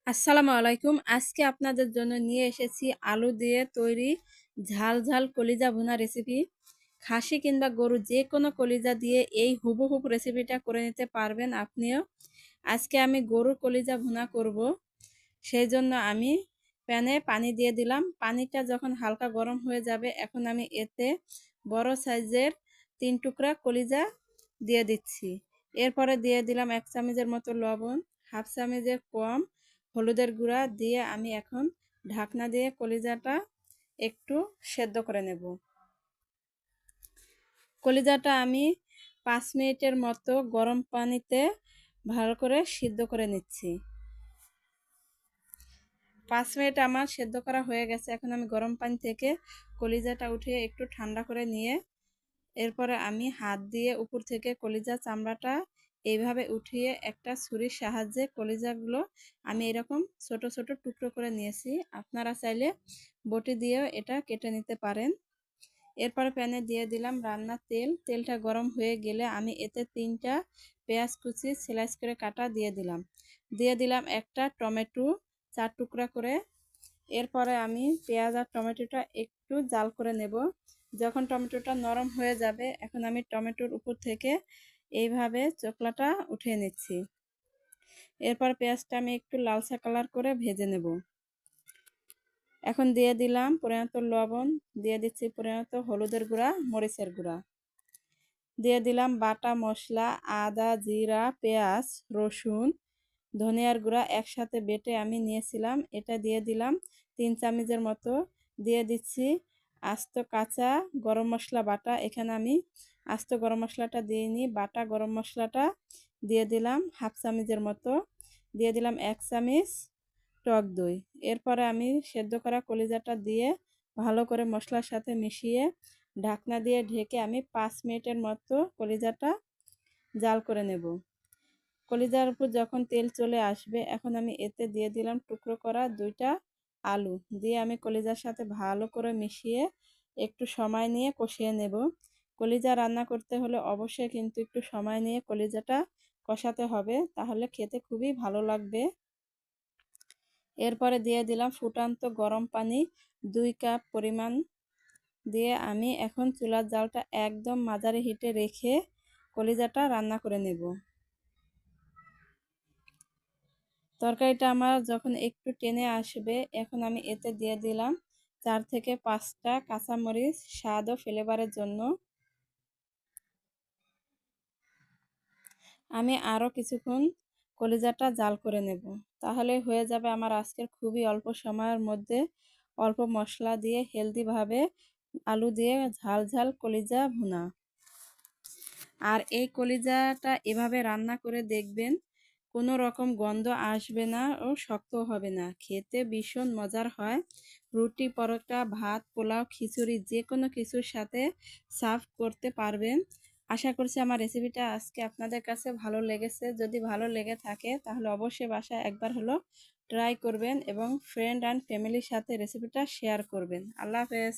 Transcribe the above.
আসসালামু আলাইকুম। আজকে আপনাদের জন্য নিয়ে এসেছি আলু দিয়ে তৈরি ঝাল ঝাল কলিজা ভুনা রেসিপি। খাসি কিংবা গরু যে কোনো কলিজা দিয়ে এই হুবহুব রেসিপিটা করে নিতে পারবেন আপনিও। আজকে আমি গরুর কলিজা ভুনা করব। সেই জন্য আমি প্যানে পানি দিয়ে দিলাম। পানিটা যখন হালকা গরম হয়ে যাবে, এখন আমি এতে বড় সাইজের 3 টুকরা কলিজা দিয়ে দিচ্ছি। এরপরে দিয়ে দিলাম 1 চামচের মতো লবণ, হাফ চামচের কম হলুদের গুঁড়া দিয়ে আমি এখন ঢাকনা দিয়ে কলিজাটা একটু সেদ্ধ করে নেব। কলিজাটা আমি 5 মিনিটের মতো গরম পানিতে ভালো করে সিদ্ধ করে নিচ্ছি। 5 মিনিট আমার সেদ্ধ করা হয়ে গেছে। এখন আমি গরম পানি থেকে কলিজাটা উঠিয়ে একটু ঠান্ডা করে নিয়ে এরপরে আমি হাত দিয়ে উপর থেকে কলিজা চামড়াটা এইভাবে উঠিয়ে একটা ছুরির সাহায্যে কলিজাগুলো আমি এরকম ছোট ছোট টুকরো করে নিয়েছি। আপনারা চাইলে বটি দিয়েও এটা কেটে নিতে পারেন। এরপরে প্যানে দিয়ে দিলাম রান্নার তেল। তেলটা গরম হয়ে গেলে আমি এতে 3টা পেঁয়াজ কুচি স্লাইস করে কাটা দিয়ে দিলাম একটা টমেটো 4 টুকরা করে। এরপরে আমি পেঁয়াজ আর টমেটোটা একটু জাল করে নেব। যখন টমেটোটা নরম হয়ে যাবে, এখন আমি টমেটোর উপর থেকে এইভাবে চোকলাটা উঠিয়ে নিচ্ছি। এরপর পেঁয়াজটা আমি একটু লালচে কালার করে ভেজে নেব। এখন দিয়ে দিলাম পরিমাণ লবণ, দিয়ে দিচ্ছি পরিমাণ হলুদের গুঁড়া, মরিচের গুঁড়া, দিয়ে দিলাম বাটা মশলা আদা, জিরা, পেঁয়াজ, রসুন, ধনিয়ার গুঁড়া একসাথে বেটে আমি নিয়েছিলাম, এটা দিয়ে দিলাম 3 চামচের মতো। দিয়ে দিচ্ছি আস্ত কাঁচা গরম মশলা বাটা। এখানে আমি আস্ত গরম মশলাটা দিইনি, বাটা গরম মশলাটা দিয়ে দিলাম হাফ চামচের মতো। দিয়ে দিলাম 1 চামচ টক দই। এরপরে আমি সেদ্ধ করা কলিজাটা দিয়ে ভালো করে মশলার সাথে মিশিয়ে ঢাকনা দিয়ে ঢেকে আমি 5 মিনিটের মতো কলিজাটা জাল করে নেব। কলিজার উপর যখন তেল চলে আসবে, এখন আমি এতে দিয়ে দিলাম টুকরো করা 2টা আলু দিয়ে আমি কলিজার সাথে ভালো করে মিশিয়ে একটু সময় নিয়ে কষিয়ে নেব। কলিজা রান্না করতে হলে অবশ্যই কিন্তু একটু সময় নিয়ে কলিজাটা কষাতে হবে, তাহলে খেতে খুবই ভালো লাগবে। এরপরে দিয়ে দিলাম ফুটন্ত গরম পানি 2 কাপ পরিমাণ দিয়ে আমি এখন চুলার জালটা একদম মাঝারি হিটে রেখে কলিজাটা রান্না করে নেব। তরকারিটা আমার যখন একটু টেনে আসবে, এখন আমি এতে দিয়ে দিলাম 4 থেকে 5টা কাঁচামরিচ স্বাদ ও ফ্লেভারের জন্য। আমি আরও কিছুক্ষণ কলিজাটা জাল করে নেব, তাহলে হয়ে যাবে আমার আজকের খুবই অল্প সময়ের মধ্যে অল্প মশলা দিয়ে হেলদিভাবে আলু দিয়ে ঝাল ঝাল কলিজা ভুনা। আর এই কলিজাটা এভাবে রান্না করে দেখবেন, কোনো রকম গন্ধ আসবে না ও শক্ত হবে না, খেতে ভীষণ মজার হয়। রুটি, পরোটা, ভাত, পোলাও, খিচুড়ি যে কোনো কিছুর সাথে সার্ভ করতে পারবেন। আশা করছি আমার রেসিপিটা আজকে আপনাদের কাছে ভালো লেগেছে। যদি ভালো লেগে থাকে তাহলে অবশ্যই বাসায় একবার হলো ট্রাই করবেন এবং ফ্রেন্ড অ্যান্ড ফ্যামিলির সাথে রেসিপিটা শেয়ার করবেন। আল্লাহ হাফেজ।